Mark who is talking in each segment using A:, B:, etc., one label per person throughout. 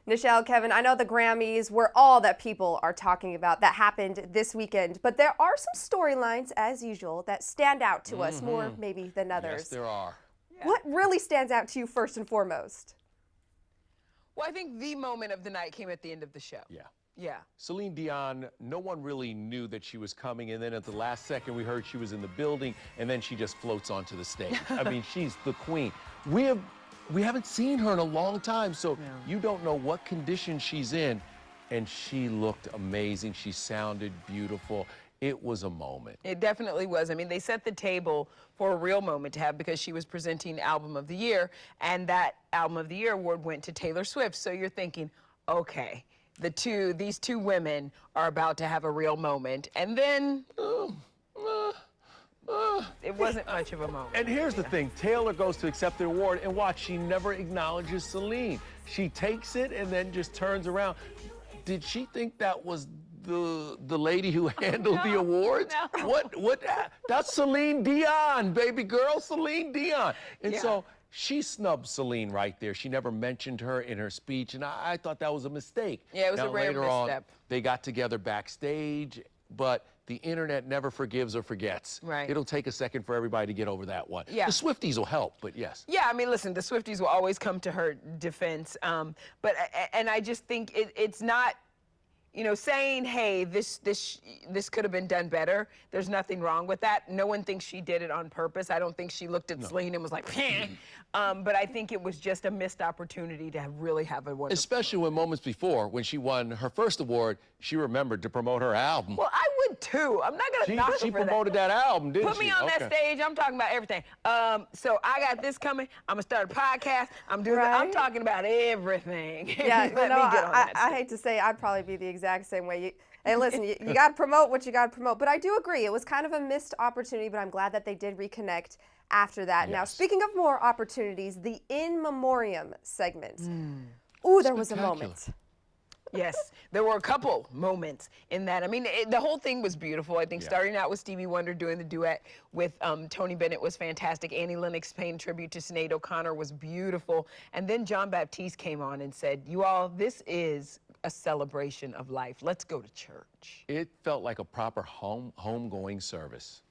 A: Nischelle, Kevin, I know the Grammys were all that people are talking about that happened this weekend, but there are some storylines, as usual, that stand out to us more maybe than others.
B: Yes, there are.
A: Yeah. What really stands out to you first and foremost?
C: Well, I think the moment of the night came at the end of the show.
B: Yeah.
C: Yeah.
B: Celine Dion, no one really knew that she was coming, and then at the last second we heard she was in the building, and then she just floats onto the stage. I mean, she's the queen. We haven't seen her in a long time, so you don't know what condition she's in, and she looked amazing. She sounded beautiful. It was a moment.
C: It definitely was. I mean, they set the table for a real moment to have because she was presenting Album of the Year, and that Album of the Year award went to Taylor Swift. So you're thinking, okay, these two women are about to have a real moment, and then it wasn't much of a moment.
B: And here's the thing, Taylor goes to accept the award, and watch, she never acknowledges Celine. She takes it and then just turns around. Did she think that was the lady who handled the awards?
C: No.
B: What? That's Celine Dion, baby girl, Celine Dion. And so she snubbed Celine right there. She never mentioned her in her speech, and I thought that was a mistake.
C: Yeah, it was
B: now,
C: a rare
B: later
C: misstep.
B: on, they got together backstage, but the internet never forgives or forgets.
C: Right.
B: It'll take a second for everybody to get over that one.
C: Yeah.
B: The Swifties will help, but yes.
C: Yeah, I mean, listen, the Swifties will always come to her defense, but I just think it's not, you know, saying, hey, this could have been done better. There's nothing wrong with that. No one thinks she did it on purpose. I don't think she looked at Celine and was like, but I think it was just a missed opportunity to really have a wonderful.
B: Especially when moments before, when she won her first award, she remembered to promote her album.
C: Well, I would too. I'm not gonna knock her
B: She
C: for
B: promoted that album, didn't she?
C: Put me on that stage. I'm talking about everything. So I got this coming. I'm gonna start a podcast. I'm doing. I'm talking about everything.
A: Yeah,
C: Let me get on that
A: I hate to say, I'd probably be the exact same way. Hey, listen, you got to promote what you got to promote. But I do agree, it was kind of a missed opportunity, but I'm glad that they did reconnect after that.
B: Yes.
A: Now, speaking of more opportunities, the In Memoriam segment. Ooh, there was a moment.
C: Yes, there were a couple moments in that. I mean, the whole thing was beautiful. I think starting out with Stevie Wonder doing the duet with Tony Bennett was fantastic. Annie Lennox paying tribute to Sinead O'Connor was beautiful. And then John Baptiste came on and said, you all, this is a celebration of life. Let's go to church.
B: It felt like a proper homegoing service.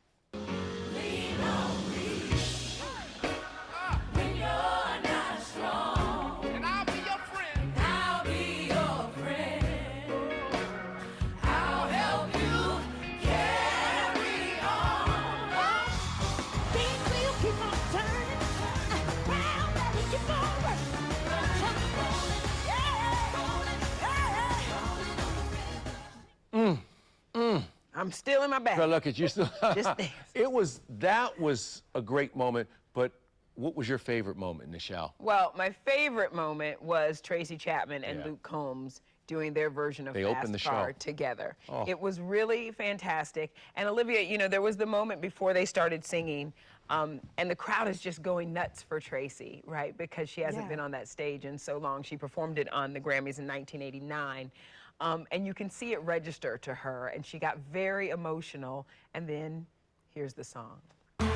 C: I'm still in my bag.
B: Girl, look at you still.
C: Just dance.
B: That was a great moment, but what was your favorite moment, Nischelle?
C: Well, my favorite moment was Tracy Chapman and Luke Combs doing their version of Fast Car together. It was really fantastic. And Olivia, you know, there was the moment before they started singing, and the crowd is just going nuts for Tracy, right? Because she hasn't been on that stage in so long. She performed it on the Grammys in 1989. And you can see it register to her, and she got very emotional. And then here's the song.
D: You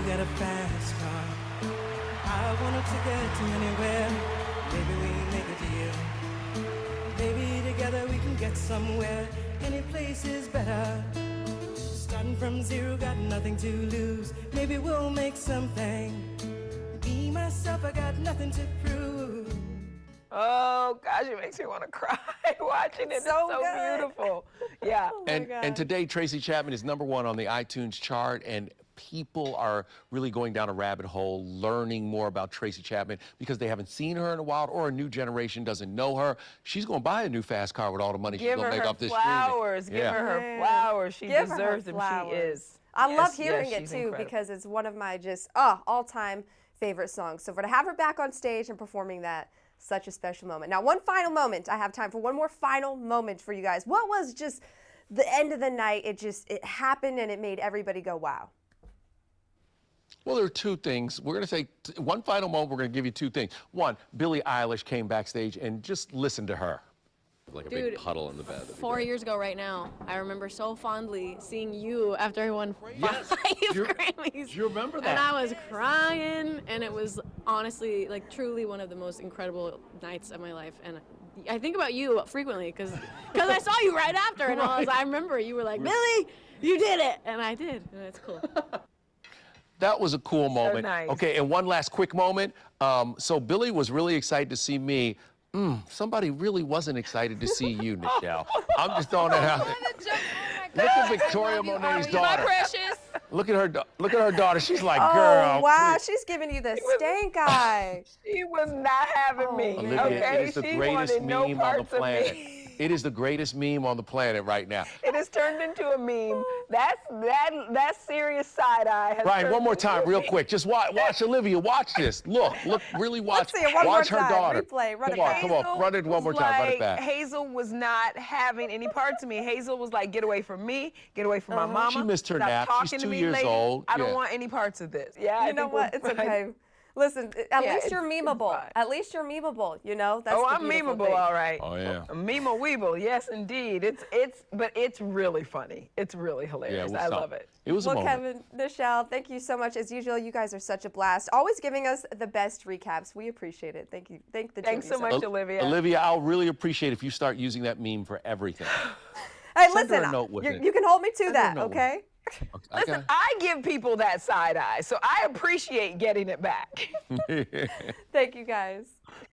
D: got a fast car. I wanted to get to anywhere. Maybe we make a deal. Maybe together we can get somewhere. Any place is better. Starting from zero, got nothing to lose. Maybe we'll make something. Me, myself, I got nothing to prove.
C: Oh, gosh, it makes me want to cry watching it. It's so beautiful. Yeah.
B: And today, Tracy Chapman is #1 on the iTunes chart, and people are really going down a rabbit hole learning more about Tracy Chapman because they haven't seen her in a while, or a new generation doesn't know her. She's going to buy a new fast car with all the money she's going to make off this
C: flowers. Give her her flowers. She deserves them. She is.
A: I love hearing it, too, because it's one of my just all-time favorite songs. So for to have her back on stage and performing that, such a special moment. Now, one final moment. I have time for one more final moment for you guys. What was just the end of the night? It happened and it made everybody go, wow.
B: Well, there are two things. We're going to say one final moment. We're going to give you two things. One, Billie Eilish came backstage, and just listen to her.
E: Like a big puddle in the bed.
F: 4 years ago right now, I remember so fondly seeing you after I won 5
B: Yes.
F: Grammys.
B: Do you remember that?
F: And I was crying, and it was honestly, like, truly one of the most incredible nights of my life. And I think about you frequently because I saw you right after, and I remember you were like, Billy, you did it, and I did, and it's cool.
B: That was a cool moment.
C: Nice.
B: Okay, and one last quick moment. So Billy was really excited to see me. Somebody really wasn't excited to see you, Nischelle. I'm just throwing that out there. Look at Victoria Monet's daughter.
F: My precious.
B: Look at her daughter. She's like,
A: Oh,
B: girl.
A: wow,
B: please.
A: she's giving you the stank eye.
C: She was not having me.
B: Olivia,
C: Okay,
B: it is the
C: she
B: greatest
C: wanted no
B: meme on the
C: parts of
B: planet.
C: me.
B: It is the greatest meme on the planet right now.
C: It has turned into a meme. That serious side eye has
B: Brian,
C: turned
B: one more
C: into
B: time,
C: a
B: real
C: meme.
B: quick. Just watch Olivia. Watch this. Look, really watch.
A: Let's see it one more
B: watch her
A: time.
B: daughter.
A: Replay, run it
B: Come on,
A: back.
B: come on. Run it one more time. Run it back.
C: Hazel was not having any parts of me. Hazel was like, get away from me. Get away from my mama.
B: She missed her
C: Stop
B: nap.
C: talking
B: She's
C: to
B: 2
C: me,
B: years
C: lady.
B: old.
C: I don't
B: Yeah.
C: want any parts of this. Yeah,
A: You know what? It's okay. Listen, at least you're memeable.
C: fine.
A: At least you're memeable, you know? That's
C: Oh,
A: the
C: I'm
A: beautiful
C: memeable,
A: thing.
C: all right.
B: Oh, yeah.
C: Meme-a-weeble, yes, indeed. But it's really funny. It's really hilarious. I love it.
B: It was a
A: Well,
B: moment.
A: Kevin, Nischelle, thank you so much. As usual, you guys are such a blast. Always giving us the best recaps. We appreciate it. Thank you. Thank the
C: Thanks so much, Olivia.
B: Olivia, I'll really appreciate if you start using that meme for everything.
A: Hey,
B: Send her
A: listen,
B: a note with it.
A: you can hold me to
B: Send her a
A: that,
B: note with
A: okay?
C: Listen, I give people that side eye, so I appreciate getting it back.
A: Thank you, guys.